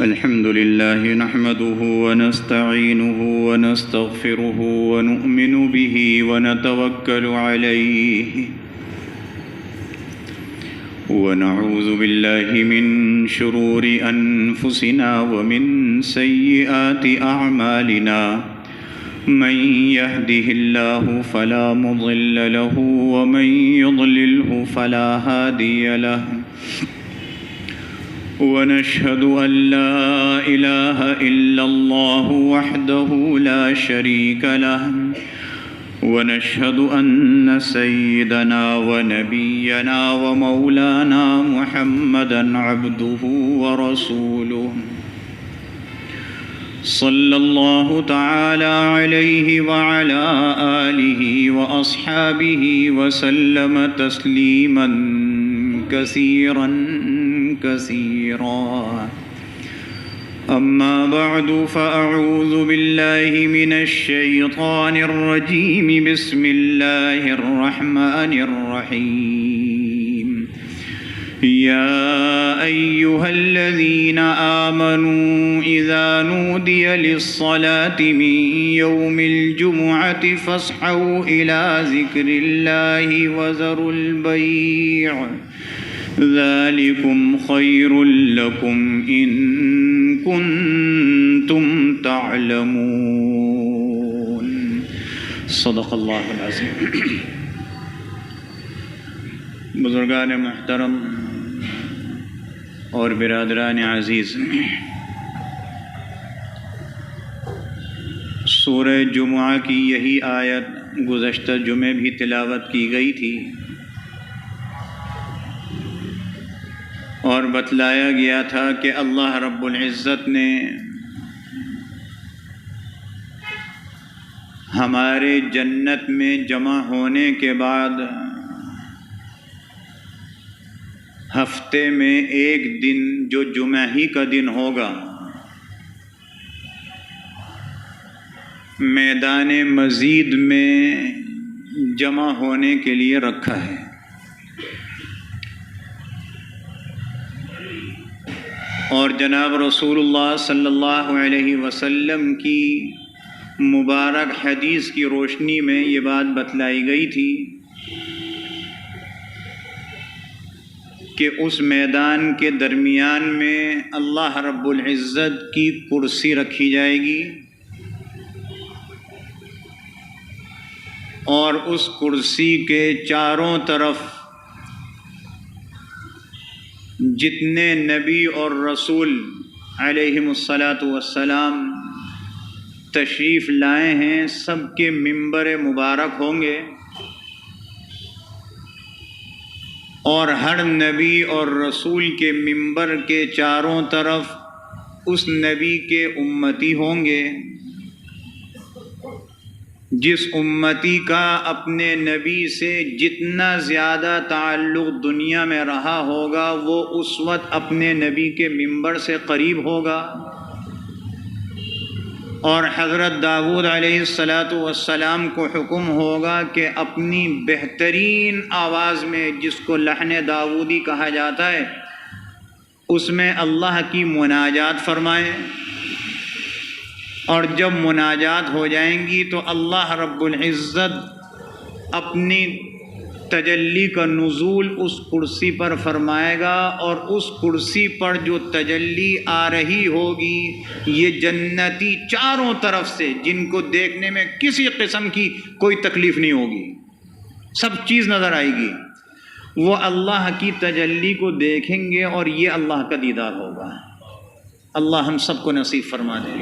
الحمد لله نحمده ونستعينه ونستغفره ونؤمن به ونتوكل عليه ونعوذ بالله من شرور أنفسنا ومن سيئات أعمالنا من يهده الله فلا مضل له ومن يضلله فلا هادي له ونشهد أن لا إله إلا الله وحده لا شريك له ونشهد أن سيدنا ونبينا ومولانا محمدًا عبده ورسوله صلى الله تعالى عليه وعلى آله وأصحابه وسلم تسليمًا كثيرًا كثيرا. أما بعد فأعوذ بالله من الشيطان الرجيم. بسم الله الرحمن الرحيم. يا أيها الذين آمنوا إذا نودي للصلاة من يوم الجمعة فاسعوا إلى ذكر الله وذروا البيع ذلكم خير لكم إن كنتم تعلمون. صدق اللہ العظیم. بزرگان محترم اور برادران عزیز، سورہ جمعہ کی یہی آیت گزشتہ جمعے بھی تلاوت کی گئی تھی اور بتلایا گیا تھا کہ اللہ رب العزت نے ہمارے جنت میں جمع ہونے کے بعد ہفتے میں ایک دن جو جمعہ ہی کا دن ہوگا میدان مزید میں جمع ہونے کے لیے رکھا ہے. اور جناب رسول اللہ صلی اللہ علیہ وسلم کی مبارک حدیث کی روشنی میں یہ بات بتلائی گئی تھی کہ اس میدان کے درمیان میں اللہ رب العزت کی کرسی رکھی جائے گی اور اس کرسی کے چاروں طرف جتنے نبی اور رسول علیہم الصلاۃ والسلام تشریف لائے ہیں سب کے منبر مبارک ہوں گے اور ہر نبی اور رسول کے منبر کے چاروں طرف اس نبی کے امتی ہوں گے. جس امتی کا اپنے نبی سے جتنا زیادہ تعلق دنیا میں رہا ہوگا وہ اس وقت اپنے نبی کے منبر سے قریب ہوگا. اور حضرت داؤد علیہ السلام کو حکم ہوگا کہ اپنی بہترین آواز میں، جس کو لحن داؤدی کہا جاتا ہے، اس میں اللہ کی مناجات فرمائیں. اور جب مناجات ہو جائیں گی تو اللہ رب العزت اپنی تجلی کا نزول اس کرسی پر فرمائے گا اور اس کرسی پر جو تجلی آ رہی ہوگی یہ جنتی چاروں طرف سے، جن کو دیکھنے میں کسی قسم کی کوئی تکلیف نہیں ہوگی، سب چیز نظر آئے گی، وہ اللہ کی تجلی کو دیکھیں گے اور یہ اللہ کا دیدار ہوگا. اللہ ہم سب کو نصیب فرما دے.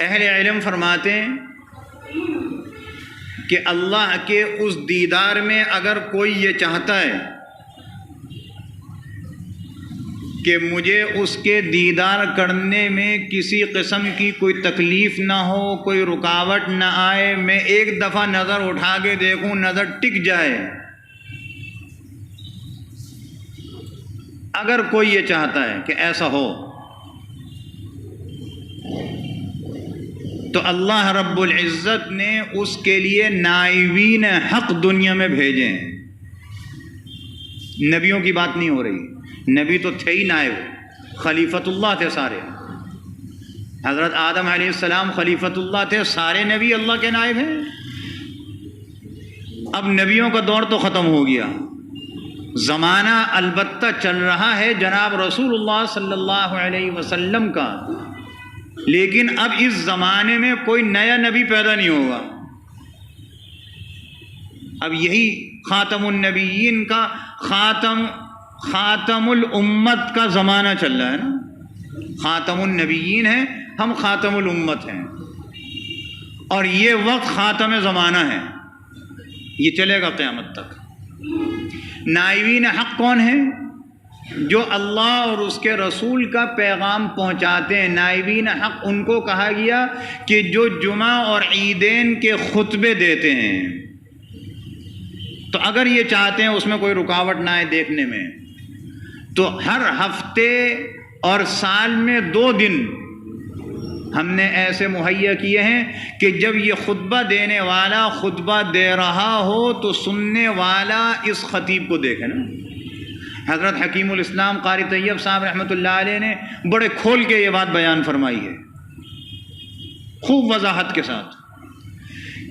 اہل علم فرماتے ہیں کہ اللہ کے اس دیدار میں اگر کوئی یہ چاہتا ہے کہ مجھے اس کے دیدار کرنے میں کسی قسم کی کوئی تکلیف نہ ہو، کوئی رکاوٹ نہ آئے، میں ایک دفعہ نظر اٹھا کے دیکھوں، نظر ٹک جائے، اگر کوئی یہ چاہتا ہے کہ ایسا ہو تو اللہ رب العزت نے اس کے لیے نائبین حق دنیا میں بھیجے ہیں. نبیوں کی بات نہیں ہو رہی، نبی تو تھے ہی نائب، خلیفۃ اللہ تھے سارے. حضرت آدم علیہ السلام خلیفۃ اللہ تھے, سارے نبی اللہ کے نائب ہیں. اب نبیوں کا دور تو ختم ہو گیا, زمانہ البتہ چل رہا ہے جناب رسول اللہ صلی اللہ علیہ وسلم کا, لیکن اب اس زمانے میں کوئی نیا نبی پیدا نہیں ہوگا. اب یہی خاتم النبیین کا خاتم الامت کا زمانہ چل رہا ہے نا. خاتم النبیین ہے, ہم خاتم الامت ہیں, اور یہ وقت خاتم زمانہ ہے, یہ چلے گا قیامت تک. نائبین حق کون ہیں؟ جو اللہ اور اس کے رسول کا پیغام پہنچاتے ہیں. نائبین حق ان کو کہا گیا کہ جو جمعہ اور عیدین کے خطبے دیتے ہیں. تو اگر یہ چاہتے ہیں اس میں کوئی رکاوٹ نہ آئے دیکھنے میں, تو ہر ہفتے اور سال میں 2 دن ہم نے ایسے مہیا کیے ہیں کہ جب یہ خطبہ دینے والا خطبہ دے رہا ہو تو سننے والا اس خطیب کو دیکھے نا. حضرت حکیم الاسلام قاری طیب صاحب رحمۃ اللہ علیہ نے بڑے کھول کے یہ بات بیان فرمائی ہے, خوب وضاحت کے ساتھ,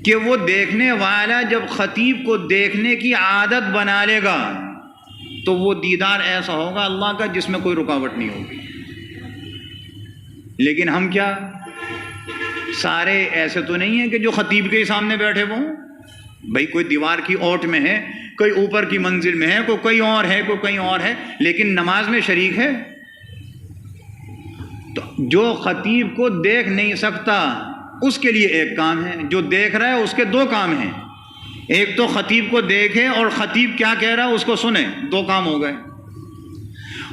کہ وہ دیکھنے والا جب خطیب کو دیکھنے کی عادت بنا لے گا تو وہ دیدار ایسا ہوگا اللہ کا جس میں کوئی رکاوٹ نہیں ہوگی. لیکن ہم کیا سارے ایسے تو نہیں ہیں کہ جو خطیب کے ہی سامنے بیٹھے وہ ہوں. بھائی کوئی دیوار کی اوٹ میں ہے, کوئی اوپر کی منزل میں ہے, کوئی کہیں اور ہے, کوئی کہیں اور ہے, لیکن نماز میں شریک ہے. تو جو خطیب کو دیکھ نہیں سکتا اس کے لیے ایک کام ہے, جو دیکھ رہا ہے اس کے 2 کام ہیں. ایک تو خطیب کو دیکھے اور خطیب کیا کہہ رہا ہے اس کو سنے, 2 کام ہو گئے.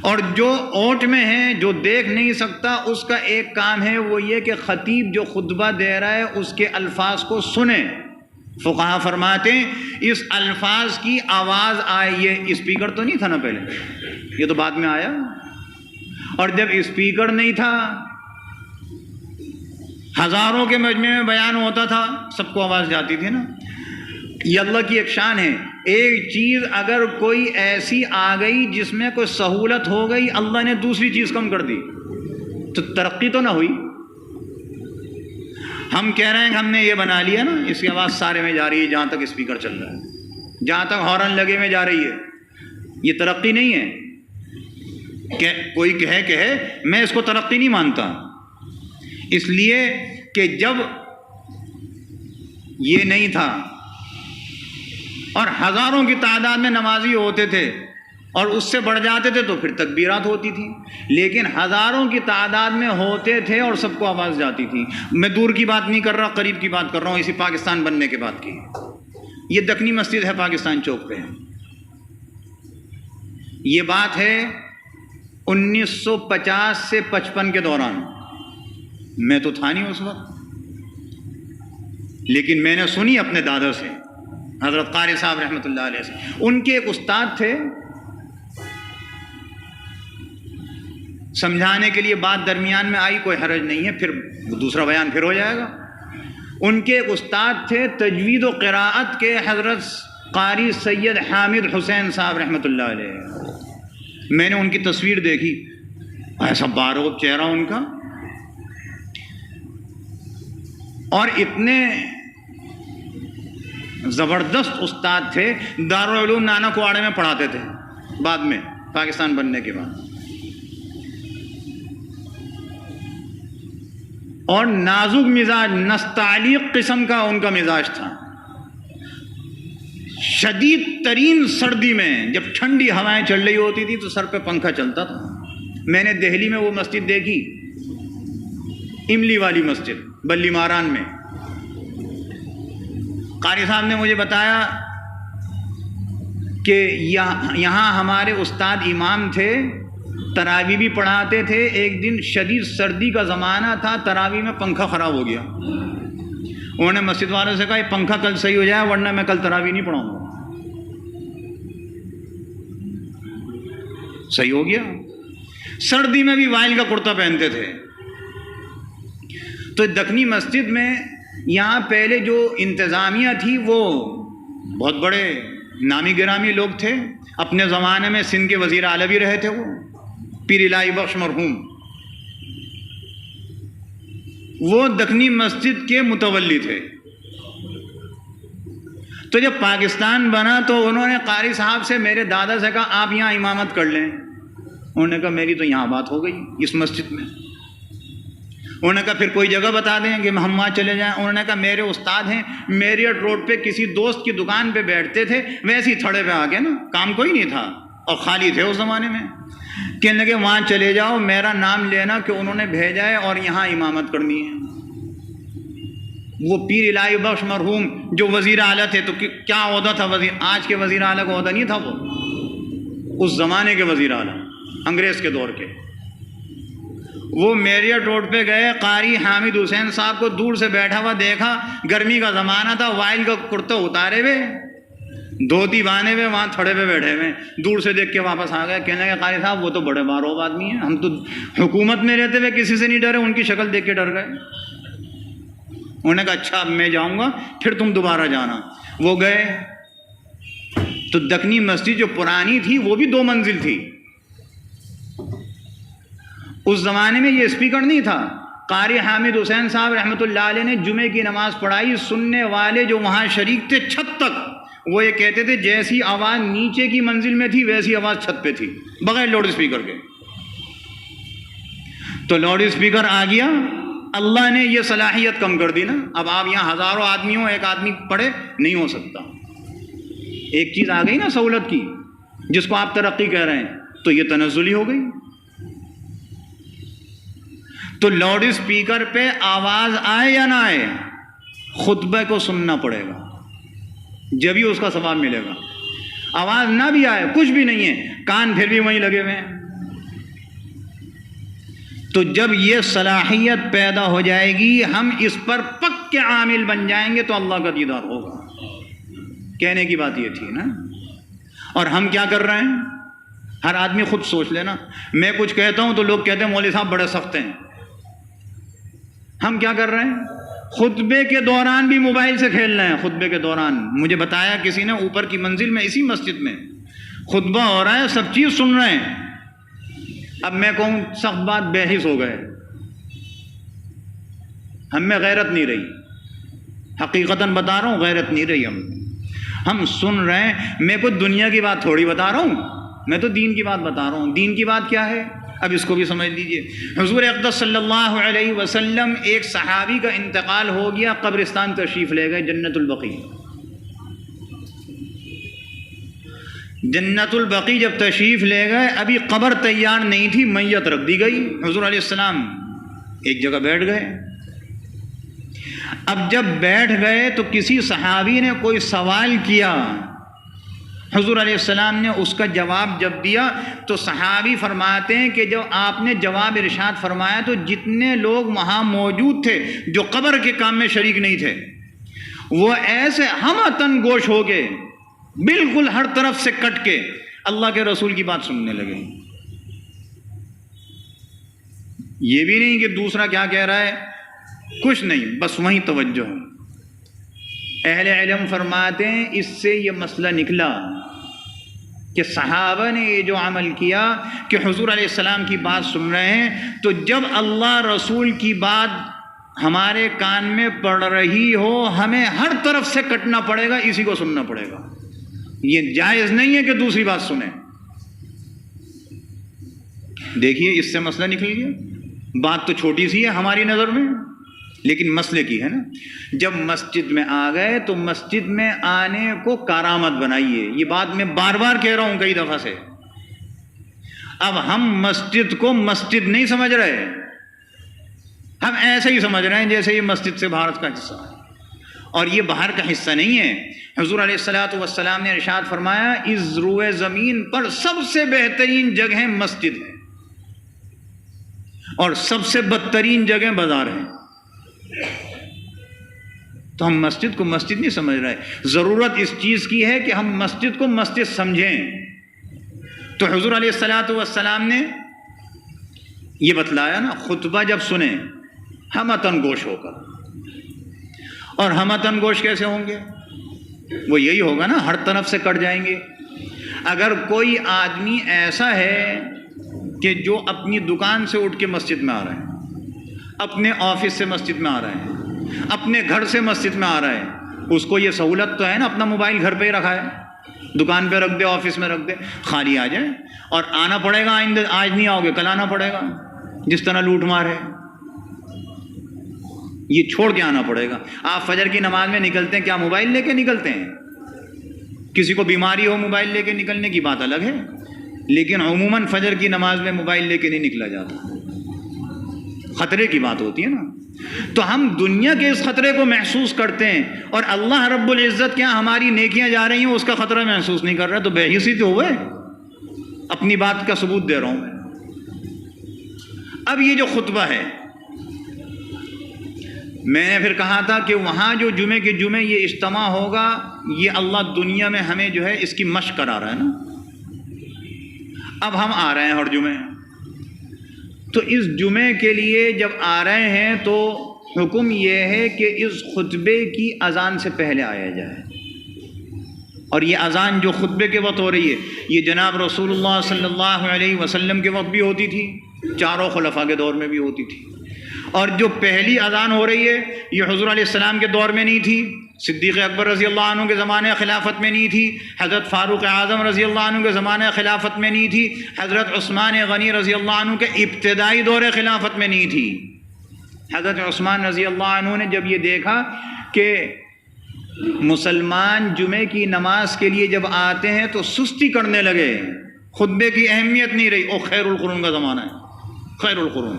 اور جو اوٹ میں ہے, جو دیکھ نہیں سکتا, اس کا ایک کام ہے, وہ یہ کہ خطیب جو خطبہ دے رہا ہے اس کے الفاظ کو سنے. فقہا فرماتے ہیں اس الفاظ کی آواز آئے. یہ اسپیکر تو نہیں تھا نا پہلے, یہ تو بعد میں آیا. اور جب اسپیکر نہیں تھا, ہزاروں کے مجمع میں بیان ہوتا تھا, سب کو آواز جاتی تھی نا. یہ اللہ کی ایک شان ہے. ایک چیز اگر کوئی ایسی آ گئی جس میں کوئی سہولت ہو گئی, اللہ نے دوسری چیز کم کر دی, تو ترقی تو نہ ہوئی. ہم کہہ رہے ہیں کہ ہم نے یہ بنا لیا نا, اس کی آواز سارے میں جا رہی ہے جہاں تک اسپیکر چل رہا ہے, جہاں تک ہارن لگے میں جا رہی ہے. یہ ترقی نہیں ہے. کہ کوئی کہے میں اس کو ترقی نہیں مانتا, اس لیے کہ جب یہ نہیں تھا اور ہزاروں کی تعداد میں نمازی ہوتے تھے اور اس سے بڑھ جاتے تھے تو پھر تکبیرات ہوتی تھی, لیکن ہزاروں کی تعداد میں ہوتے تھے اور سب کو آواز جاتی تھی. میں دور کی بات نہیں کر رہا, قریب کی بات کر رہا ہوں, اسی پاکستان بننے کے بعد کی. یہ دکنی مسجد ہے پاکستان چوک پہ, یہ بات ہے 1950 سے 55 کے دوران. میں تو تھا نہیں اس وقت, لیکن میں نے سنی اپنے دادا سے, حضرت قاری صاحب رحمۃ اللہ علیہ سے. ان کے ایک استاد تھے, سمجھانے کے لیے بات درمیان میں آئی, کوئی حرج نہیں ہے, پھر دوسرا بیان پھر ہو جائے گا. ان کے ایک استاد تھے تجوید و قراءت کے, حضرت قاری سید حامد حسین صاحب رحمۃ اللہ علیہ. میں نے ان کی تصویر دیکھی, ایسا بارود چہرہ ان کا, اور اتنے زبردست استاد تھے. دارالعلوم نانا کواڑے میں پڑھاتے تھے بعد میں, پاکستان بننے کے بعد. اور نازک مزاج, نستعلیق قسم کا ان کا مزاج تھا. شدید ترین سردی میں جب ٹھنڈی ہوائیں چل رہی ہوتی تھی تو سر پہ پنکھا چلتا تھا. میں نے دہلی میں وہ مسجد دیکھی, املی والی مسجد بلی ماران میں. قاری صاحب نے مجھے بتایا کہ یہاں ہمارے استاد امام تھے, تراویح بھی پڑھاتے تھے. ایک دن شدید سردی کا زمانہ تھا, تراویح میں پنکھا خراب ہو گیا. انہوں نے مسجد والوں سے کہا یہ پنکھا کل صحیح ہو جائے ورنہ میں کل تراویح نہیں پڑھاؤں گا. صحیح ہو گیا. سردی میں بھی وائل کا کرتا پہنتے تھے. تو دکنی مسجد میں یہاں پہلے جو انتظامیہ تھی وہ بہت بڑے نامی گرامی لوگ تھے. اپنے زمانے میں سندھ کے وزیر اعلیٰ بھی رہے تھے وہ, پیر الہی بخش مرحوم، وہ دکنی مسجد کے متولی تھے۔ تو جب پاکستان بنا تو انہوں نے قاری صاحب سے، میرے دادا سے کہا آپ یہاں امامت کر لیں۔ انہوں نے کہا میری تو یہاں بات ہو گئی اس مسجد میں۔ انہوں نے کہا پھر کوئی جگہ بتا دیں کہ ہم وہاں چلے جائیں۔ انہوں نے کہا میرے استاد ہیں، میریٹ روڈ پہ کسی دوست کی دکان پہ بیٹھتے تھے، ویسے ہی تھڑے پہ آ گئے نا، کام کوئی نہیں تھا اور خالی تھے اس زمانے میں، کہنے لگے وہاں چلے جاؤ، میرا نام لینا کہ انہوں نے بھیجا ہے اور یہاں امامت کرنی ہے۔ وہ پیر الہی بخش مرحوم جو وزیر اعلیٰ تھے، تو کیا عہدہ تھا وزیر، آج کے وزیر اعلیٰ کا عہدہ نہیں تھا، وہ اس زمانے کے وزیر اعلیٰ، انگریز کے دور کے۔ وہ میریٹ روڈ پہ گئے، قاری حامد حسین صاحب کو دور سے بیٹھا ہوا دیکھا، گرمی کا زمانہ تھا، وائل کا کرتا اتارے ہوئے، دھوتی باندھے ہوئے، وہاں تھڑے پہ بیٹھے ہوئے، دور سے دیکھ کے واپس آ گئے۔ کہنے لگے قاری صاحب وہ تو بڑے باروب آدمی ہیں، ہم تو حکومت میں رہتے ہوئے کسی سے نہیں ڈرے، ان کی شکل دیکھ کے ڈر گئے۔ انہوں نے کہا اچھا اب میں جاؤں گا، پھر تم دوبارہ جانا۔ وہ گئے تو دکنی مسجد جو پرانی تھی وہ بھی 2 منزل تھی۔ اس زمانے میں یہ اسپیکر نہیں تھا۔ قاری حامد حسین صاحب رحمۃ اللہ علیہ نے جمعے کی نماز پڑھائی، سننے والے جو وہاں شریک تھے چھت تک وہ یہ کہتے تھے جیسی آواز نیچے کی منزل میں تھی ویسی آواز چھت پہ تھی، بغیر لاؤڈ اسپیکر کے۔ تو لاؤڈ اسپیکر آ گیا، اللہ نے یہ صلاحیت کم کر دی نا، اب آپ یہاں ہزاروں آدمی ہوں، ایک آدمی پڑھے نہیں ہو سکتا۔ ایک چیز آ گئی نا سہولت کی، جس کو آپ ترقی کہہ رہے ہیں، تو یہ تنزلی ہو گئی۔ تو لاؤڈ اسپیکر پہ آواز آئے یا نہ آئے، خطبہ کو سننا پڑے گا، جبھی اس کا ثواب ملے گا۔ آواز نہ بھی آئے، کچھ بھی نہیں ہے، کان پھر بھی وہیں لگے ہوئے ہیں۔ تو جب یہ صلاحیت پیدا ہو جائے گی، ہم اس پر پکے عامل بن جائیں گے تو اللہ کا دیدار ہوگا۔ کہنے کی بات یہ تھی نا، اور ہم کیا کر رہے ہیں؟ ہر آدمی خود سوچ لینا۔ میں کچھ کہتا ہوں تو لوگ کہتے ہیں مولوی صاحب بڑے سخت ہیں۔ ہم کیا کر رہے ہیں؟ خطبے کے دوران بھی موبائل سے کھیل رہے ہیں۔ خطبے کے دوران مجھے بتایا کسی نے، اوپر کی منزل میں اسی مسجد میں خطبہ ہو رہا ہے، سب چیز سن رہے ہیں۔ اب میں کہوں سخت بات، بے حس ہو گئے، ہم میں غیرت نہیں رہی، حقیقتاً بتا رہا ہوں، غیرت نہیں رہی ہم سن رہے ہیں۔ میں کوئی دنیا کی بات تھوڑی بتا رہا ہوں، میں تو دین کی بات بتا رہا ہوں۔ دین کی بات کیا ہے اب اس کو بھی سمجھ لیجئے۔ حضور اقدس صلی اللہ علیہ وسلم، ایک صحابی کا انتقال ہو گیا، قبرستان تشریف لے گئے، جنت البقیع۔ جنت البقیع جب تشریف لے گئے، ابھی قبر تیار نہیں تھی، میت رکھ دی گئی۔ حضور علیہ السلام ایک جگہ بیٹھ گئے۔ اب جب بیٹھ گئے تو کسی صحابی نے کوئی سوال کیا، حضور علیہ السلام نے اس کا جواب جب دیا تو صحابی فرماتے ہیں کہ جب آپ نے جواب ارشاد فرمایا تو جتنے لوگ وہاں موجود تھے جو قبر کے کام میں شریک نہیں تھے، وہ ایسے ہمتن گوش ہو گئے، بالکل ہر طرف سے کٹ کے اللہ کے رسول کی بات سننے لگے۔ یہ بھی نہیں کہ دوسرا کیا کہہ رہا ہے، کچھ نہیں، بس وہیں توجہ۔ اہل علم فرماتے ہیں اس سے یہ مسئلہ نکلا کہ صحابہ نے یہ جو عمل کیا کہ حضور علیہ السلام کی بات سن رہے ہیں، تو جب اللہ رسول کی بات ہمارے کان میں پڑ رہی ہو، ہمیں ہر طرف سے کٹنا پڑے گا، اسی کو سننا پڑے گا۔ یہ جائز نہیں ہے کہ دوسری بات سنیں۔ دیکھیے اس سے مسئلہ نکل گیا۔ بات تو چھوٹی سی ہے ہماری نظر میں، لیکن مسئلے کی ہے نا۔ جب مسجد میں آ گئے تو مسجد میں آنے کو کارآمد بنائیے۔ یہ بات میں بار بار کہہ رہا ہوں کئی دفعہ سے۔ اب ہم مسجد کو مسجد نہیں سمجھ رہے، ہم ایسے ہی سمجھ رہے ہیں جیسے یہ مسجد سے باہر کا حصہ ہے، اور یہ باہر کا حصہ نہیں ہے۔ حضور علیہ الصلوۃ والسلام نے ارشاد فرمایا اس روئے زمین پر سب سے بہترین جگہ مسجد ہے اور سب سے بدترین جگہ بازار ہے۔ تو ہم مسجد کو مسجد نہیں سمجھ رہے، ضرورت اس چیز کی ہے کہ ہم مسجد کو مسجد سمجھیں۔ تو حضور علیہ الصلوۃ والسلام نے یہ بتلایا نا، خطبہ جب سنیں ہمتن گوش ہو کر، اور ہمتن گوش کیسے ہوں گے؟ وہ یہی ہوگا نا، ہر طرف سے کٹ جائیں گے۔ اگر کوئی آدمی ایسا ہے کہ جو اپنی دکان سے اٹھ کے مسجد میں آ رہا ہے، اپنے آفس سے مسجد میں آ رہا ہے، اپنے گھر سے مسجد میں آ رہا ہے، اس کو یہ سہولت تو ہے نا، اپنا موبائل گھر پہ ہی رکھا ہے، دکان پہ رکھ دے، آفس میں رکھ دے، خالی آ جائے، اور آنا پڑے گا، آئندہ آج نہیں آؤ گے کل آنا پڑے گا، جس طرح لوٹ مار ہے یہ چھوڑ کے آنا پڑے گا۔ آپ فجر کی نماز میں نکلتے ہیں، کیا موبائل لے کے نکلتے ہیں؟ کسی کو بیماری ہو موبائل لے کے نکلنے کی بات الگ ہے، لیکن عموماً فجر کی نماز میں موبائل لے کے نہیں نکلا جاتا، خطرے کی بات ہوتی ہے نا۔ تو ہم دنیا کے اس خطرے کو محسوس کرتے ہیں، اور اللہ رب العزت کیا ہماری نیکیاں جا رہی ہیں اس کا خطرہ محسوس نہیں کر رہا، تو بے حسی تو ہوئے۔ اپنی بات کا ثبوت دے رہا ہوں میں۔ اب یہ جو خطبہ ہے، میں نے پھر کہا تھا کہ وہاں جو جمعے کے جمعے یہ اجتماع ہوگا، یہ اللہ دنیا میں ہمیں جو ہے اس کی مشق کرا رہا ہے نا۔ اب ہم آ رہے ہیں ہر جمعے، تو اس جمعے کے لیے جب آ رہے ہیں تو حکم یہ ہے کہ اس خطبے کی اذان سے پہلے آیا جائے، اور یہ اذان جو خطبے کے وقت ہو رہی ہے یہ جناب رسول اللہ صلی اللہ علیہ وسلم کے وقت بھی ہوتی تھی، چاروں خلفاء کے دور میں بھی ہوتی تھی، اور جو پہلی اذان ہو رہی ہے یہ حضور علیہ السلام کے دور میں نہیں تھی، صدیق اکبر رضی اللہ عنہ کے زمانے خلافت میں نہیں تھی، حضرت فاروق اعظم رضی اللہ عنہ کے زمانے خلافت میں نہیں تھی، حضرت عثمان غنی رضی اللہ عنہ کے ابتدائی دور خلافت میں نہیں تھی۔ حضرت عثمان رضی اللہ عنہ نے جب یہ دیکھا کہ مسلمان جمعے کی نماز کے لیے جب آتے ہیں تو سستی کرنے لگے، خطبے کی اہمیت نہیں رہی، او خیر القرون کا زمانہ ہے، خیر القرون،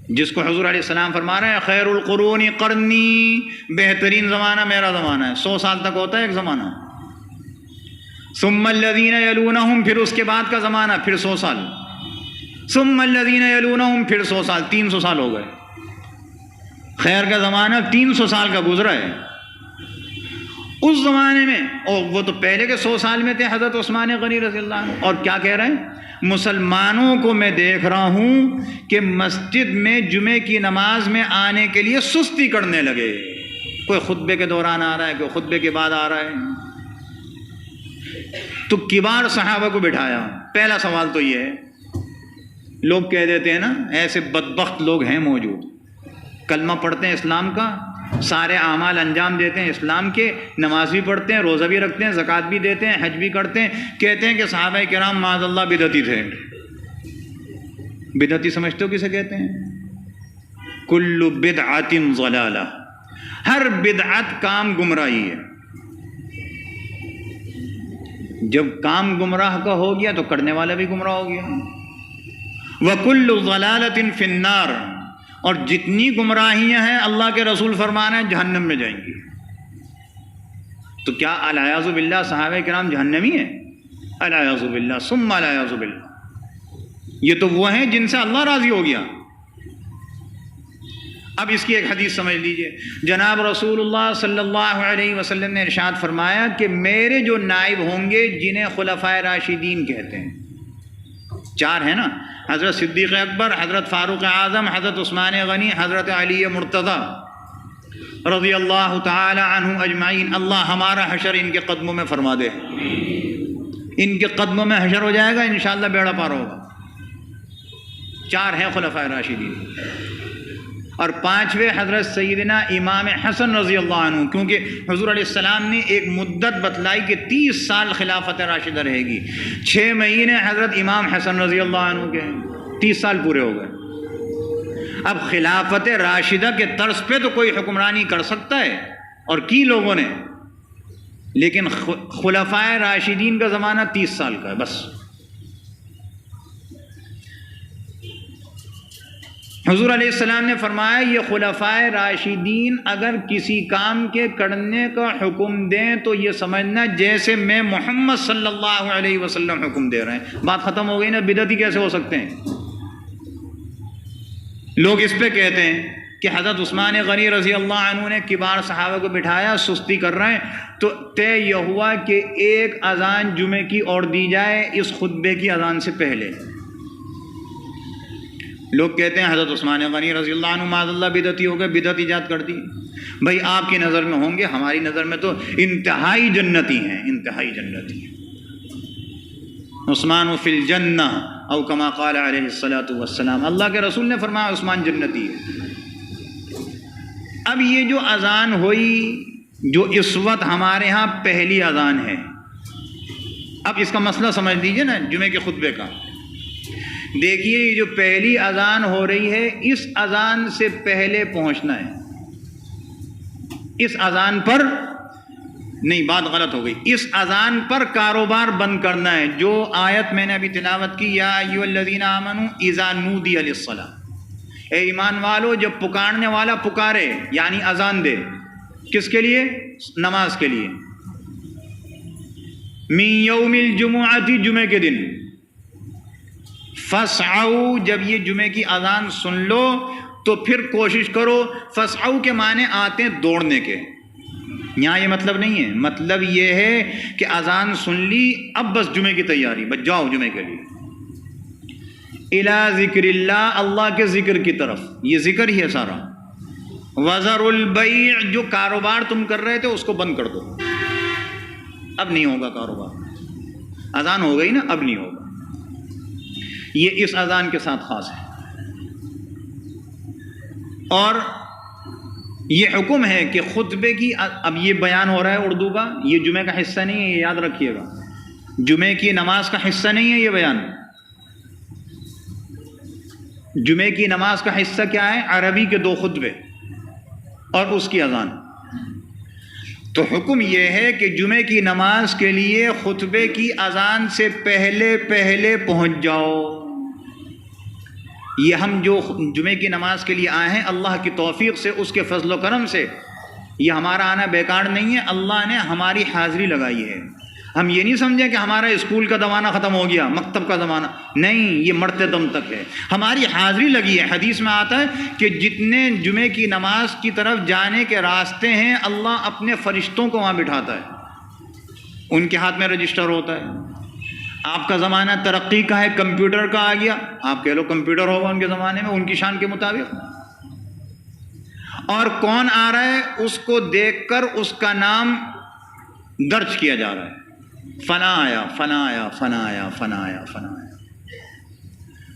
جس کو حضور علیہ السلام فرما رہے ہیں خیر القرون قرنی، بہترین زمانہ میرا زمانہ ہے، 100 سال تک ہوتا ہے ایک زمانہ، ثم الذین یلونہم، پھر اس کے بعد کا زمانہ پھر 100 سال، ثم الذین یلونہم، پھر 100 سال، 300 سال ہو گئے، خیر کا زمانہ 300 سال کا گزرا ہے۔ اس زمانے میں، اور وہ تو پہلے کے 100 سال میں تھے حضرت عثمان غنی رضی اللہ عنہ، اور کیا کہہ رہے ہیں؟ مسلمانوں کو میں دیکھ رہا ہوں کہ مسجد میں جمعے کی نماز میں آنے کے لیے سستی کرنے لگے، کوئی خطبے کے دوران آ رہا ہے، کوئی خطبے کے بعد آ رہا ہے۔ تو کبار صحابہ کو بٹھایا، پہلا سوال تو یہ ہے، لوگ کہہ دیتے ہیں نا ایسے بدبخت لوگ ہیں موجود، کلمہ پڑھتے ہیں اسلام کا، سارے اعمال انجام دیتے ہیں اسلام کے، نماز بھی پڑھتے ہیں، روزہ بھی رکھتے ہیں، زکوٰۃ بھی دیتے ہیں، حج بھی کرتے ہیں، کہتے ہیں کہ صحابہ کرام معاذ اللہ بدعتی تھے۔ بدعتی سمجھتے ہو کسے کہتے ہیں؟ کل بدعت ضلالہ، ہر بدعت کام گمراہی ہے۔ جب کام گمراہ کا ہو گیا تو کرنے والا بھی گمراہ ہو گیا۔ وَكُلُّ ضَلَالَةٍ فِي النَّارِ، اور جتنی گمراہیاں ہیں اللہ کے رسول فرمان ہیں جہنم میں جائیں گی۔ تو کیا العیاذ باللہ صحابہ کرام جہنمی ہیں؟ العیاذ باللہ ثم العیاذ باللہ، یہ تو وہ ہیں جن سے اللہ راضی ہو گیا۔ اب اس کی ایک حدیث سمجھ لیجئے، جناب رسول اللہ صلی اللہ علیہ وسلم نے ارشاد فرمایا کہ میرے جو نائب ہوں گے جنہیں خلفائے راشدین کہتے ہیں، 4 ہیں نا، حضرت صدیق اکبر، حضرت فاروق اعظم، حضرت عثمان غنی، حضرت علی مرتضی رضی اللہ تعالی عنہ اجمعین، اللہ ہمارا حشر ان کے قدموں میں فرما دے، ان کے قدموں میں حشر ہو جائے گا، انشاءاللہ بیڑا پار ہوگا۔ 4 ہیں خلفائے راشدین، اور 5ویں حضرت سیدنا امام حسن رضی اللہ عنہ، کیونکہ حضور علیہ السلام نے ایک مدت بتلائی کہ 30 سال خلافت راشدہ رہے گی، 6 مہینے حضرت امام حسن رضی اللہ عنہ کے، 30 سال پورے ہو گئے۔ اب خلافت راشدہ کے طرز پہ تو کوئی حکمرانی کر سکتا ہے، اور کی لوگوں نے، لیکن خلفائے راشدین کا زمانہ 30 سال کا ہے بس۔ حضور علیہ السلام نے فرمایا یہ خلفائے راشدین اگر کسی کام کے کرنے کا حکم دیں تو یہ سمجھنا جیسے میں محمد صلی اللہ علیہ وسلم حکم دے رہے ہیں۔ بات ختم ہو گئی نا، بدعتی کیسے ہو سکتے ہیں؟ لوگ اس پہ کہتے ہیں کہ حضرت عثمان غنی رضی اللہ عنہ نے کبار صحابہ کو بٹھایا، سستی کر رہے ہیں، تو طے یہ ہوا کہ ایک اذان جمعے کی اور دی جائے اس خطبے کی اذان سے پہلے۔ لوگ کہتے ہیں حضرت عثمان غنی رضی اللہ عنہ معاذ اللہ بدعتی ہو گئے، بدعت ایجاد کر دی۔ بھائی آپ کی نظر میں ہوں گے، ہماری نظر میں تو انتہائی جنتی ہیں، انتہائی جنتی ہیں۔ عثمان فی الجنہ او کما قال علیہ الصلاۃ والسلام، اللہ کے رسول نے فرمایا عثمان جنتی ہے۔ اب یہ جو اذان ہوئی، جو اس وقت ہمارے ہاں پہلی اذان ہے، اب اس کا مسئلہ سمجھ لیجئے نا جمعے کے خطبے کا۔ دیکھیے یہ جو پہلی اذان ہو رہی ہے، اس اذان سے پہلے پہنچنا ہے، اس اذان پر نہیں، بات غلط ہو گئی، اس اذان پر کاروبار بند کرنا ہے۔ جو آیت میں نے ابھی تلاوت کی، یا ایھا الذین آمنوا اذا نودی للصلاۃ، اے ایمان والو جب پکارنے والا پکارے یعنی اذان دے، کس کے لیے؟ نماز کے لیے، من یوم الجمعۃ، جمعے کے دن، فاسعوا، جب یہ جمعے کی اذان سن لو تو پھر کوشش کرو۔ فاسعوا کے معنی آتے ہیں دوڑنے کے، یہاں یہ مطلب نہیں ہے، مطلب یہ ہے کہ اذان سن لی، اب بس جمعے کی تیاری، بس جاؤ جمعے کے لیے۔ الی ذکر اللہ، اللہ کے ذکر کی طرف، یہ ذکر ہی ہے سارا۔ وذروا البیع، جو کاروبار تم کر رہے تھے اس کو بند کر دو، اب نہیں ہوگا کاروبار، اذان ہو گئی نا، اب نہیں ہوگا۔ یہ اس اذان کے ساتھ خاص ہے۔ اور یہ حکم ہے کہ خطبے کی، اب یہ بیان ہو رہا ہے اردو کا، یہ جمعے کا حصہ نہیں ہے، یہ یاد رکھیے گا، جمعے کی نماز کا حصہ نہیں ہے یہ بیان۔ جمعے کی نماز کا حصہ کیا ہے؟ عربی کے 2 خطبے اور اس کی اذان۔ تو حکم یہ ہے کہ جمعے کی نماز کے لیے خطبے کی اذان سے پہلے پہلے پہنچ جاؤ۔ یہ ہم جو جمعے کی نماز کے لیے آئے ہیں، اللہ کی توفیق سے، اس کے فضل و کرم سے، یہ ہمارا آنا بیکار نہیں ہے، اللہ نے ہماری حاضری لگائی ہے۔ ہم یہ نہیں سمجھیں کہ ہمارا اسکول کا زمانہ ختم ہو گیا، مکتب کا زمانہ نہیں، یہ مرتے دم تک ہے، ہماری حاضری لگی ہے۔ حدیث میں آتا ہے کہ جتنے جمعے کی نماز کی طرف جانے کے راستے ہیں، اللہ اپنے فرشتوں کو وہاں بٹھاتا ہے، ان کے ہاتھ میں رجسٹر ہوتا ہے۔ آپ کا زمانہ ترقی کا ہے، کمپیوٹر کا آ گیا، آپ کہہ لو کمپیوٹر ہوگا ان کے زمانے میں، ان کی شان کے مطابق، اور کون آ رہا ہے اس کو دیکھ کر اس کا نام درج کیا جا رہا ہے، فلاں آیا، فلاں آیا، فلاں آیا، فلاں آیا، فلاں آیا۔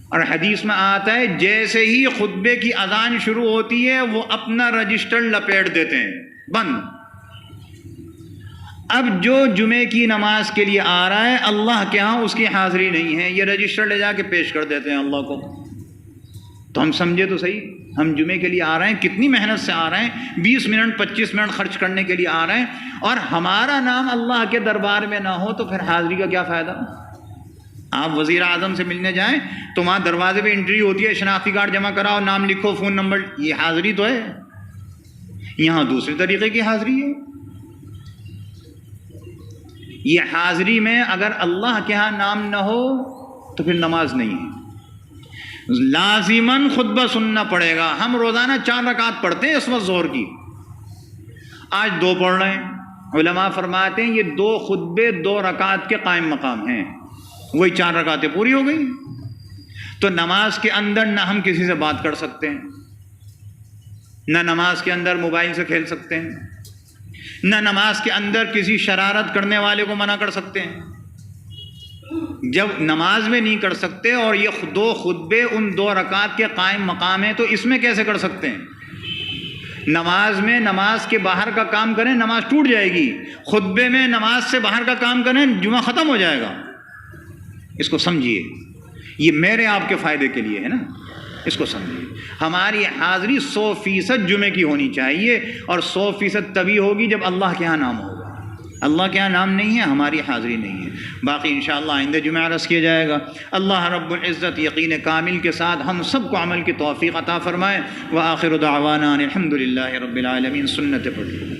اور حدیث میں آتا ہے جیسے ہی خطبے کی اذان شروع ہوتی ہے وہ اپنا رجسٹر لپیٹ دیتے ہیں، بند۔ اب جو جمعے کی نماز کے لیے آ رہا ہے، اللہ کے ہاں اس کی حاضری نہیں ہے، یہ رجسٹر لے جا کے پیش کر دیتے ہیں اللہ کو۔ تو ہم سمجھے تو صحیح، ہم جمعے کے لیے آ رہے ہیں، کتنی محنت سے آ رہے ہیں، 20 منٹ 25 منٹ خرچ کرنے کے لیے آ رہے ہیں، اور ہمارا نام اللہ کے دربار میں نہ ہو تو پھر حاضری کا کیا فائدہ؟ آپ وزیر اعظم سے ملنے جائیں تو وہاں دروازے پہ انٹری ہوتی ہے، شناختی کارڈ جمع کراؤ، نام لکھو، فون نمبر، یہ حاضری تو ہے۔ یہاں دوسرے طریقے کی حاضری ہے۔ یہ حاضری میں اگر اللہ کے ہاں نام نہ ہو تو پھر نماز نہیں ہے، لازماً خطبہ سننا پڑے گا۔ ہم روزانہ 4 رکعت پڑھتے ہیں اس وقت ظہر کی، آج 2 پڑھ رہے ہیں۔ علماء فرماتے ہیں یہ 2 خطبے 2 رکعت کے قائم مقام ہیں، وہی 4 رکعتیں پوری ہو گئی۔ تو نماز کے اندر نہ ہم کسی سے بات کر سکتے ہیں، نہ نماز کے اندر موبائل سے کھیل سکتے ہیں، نہ نماز کے اندر کسی شرارت کرنے والے کو منع کر سکتے ہیں۔ جب نماز میں نہیں کر سکتے اور یہ 2 خطبے ان 2 رکعت کے قائم مقام ہیں تو اس میں کیسے کر سکتے ہیں؟ نماز میں نماز کے باہر کا کام کریں، نماز ٹوٹ جائے گی۔ خطبے میں نماز سے باہر کا کام کریں، جمعہ ختم ہو جائے گا۔ اس کو سمجھیے، یہ میرے آپ کے فائدے کے لیے ہے نا، اس کو سمجھیے۔ ہماری حاضری 100% جمعے کی ہونی چاہیے، اور 100% تبھی ہوگی جب اللہ کے ہاں نام ہوگا۔ اللہ کے ہاں نام نہیں ہے، ہماری حاضری نہیں ہے۔ باقی انشاءاللہ آئندہ جمعہ عرض کیا جائے گا۔ اللہ رب العزت یقین کامل کے ساتھ ہم سب کو عمل کی توفیق عطا فرمائے۔ وآخر دعوانا الحمد للہ رب العالمین۔ سنت پڑھی۔